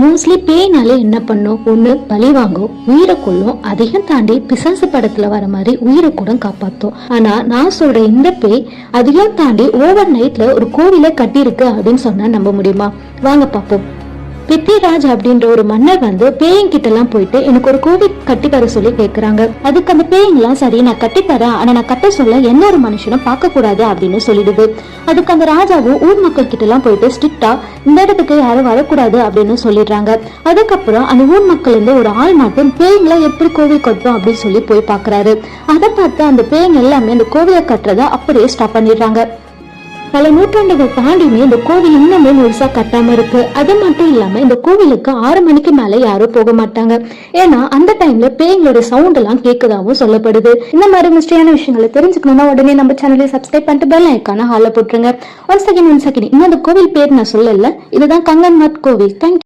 Mostly பேய்னாலே என்ன பண்ணும், ஒண்ணு பழி வாங்கும், உயிரை கொள்ளும், அதையும் தாண்டி பிசாசு படத்துல வர மாதிரி உயிரை கூட காப்பாத்தும். ஆனா நான் சொல்ற இந்த பேய் அதையும் தாண்டி ஓவர் நைட்ல ஒரு கோவிலை கட்டியிருக்கு அப்படின்னு சொன்னா நம்ப முடியுமா? வாங்க பாப்போம். பிருத்திவிராஜ் அப்படின்ற ஒரு மன்னர் வந்து பேயங்கிட்ட எல்லாம் போயிட்டு எனக்கு ஒரு கோவில் கட்டி தர சொல்லி கேக்குறாங்க. அதுக்கு அந்த பேயங்கெல்லாம் சரி நான் கட்டி தரேன், ஆனா நான் கட்ட சொல்ல எந்த ஒரு மனுஷனும் பார்க்க கூடாது அப்படின்னு சொல்லிடுது. அதுக்கு அந்த ராஜாவும் ஊர் மக்கள் கிட்ட எல்லாம் போயிட்டு ஸ்ட்ரிக்டா இந்த இடத்துக்கு யாரும் வரக்கூடாது அப்படின்னு சொல்லிடுறாங்க. அதுக்கப்புறம் அந்த ஊர் மக்கள் இருந்து ஒரு ஆள் மட்டும் பேய்களை எப்படி கோவில் கட்டும் அப்படின்னு சொல்லி போய் பாக்குறாரு. அதை பார்த்து அந்த பேய்ங்க எல்லாமே அந்த கோவிலை கட்டுறத அப்படியே ஸ்டாப் பண்ணிடுறாங்க. பல நூற்றாண்டுகள் தாண்டியுமே இந்த கோவில் இன்னுமே முழுசா கட்டாம இருக்கு. அது மட்டும் இல்லாம இந்த கோவிலுக்கு 6 மணிக்கு மேல யாரும் போக மாட்டாங்க. ஏன்னா அந்த டைம்ல பேய்களோட சவுண்ட் எல்லாம் கேட்கதாவும் சொல்லப்படுது. இந்த மாதிரி மிஸ்டரியான விஷயங்களை தெரிஞ்சுக்கணும்னா உடனே நம்ம சேனலை சப்ஸ்கிரைப் பண்ணிட்டு பெல் ஐகானை ஹால போட்டுருங்க. ஒன் செகண்ட் இன்னும் அந்த கோவில் பேர் நான் சொல்லல, இதுதான் கங்கன்மட் கோவில். தேங்க்யூ.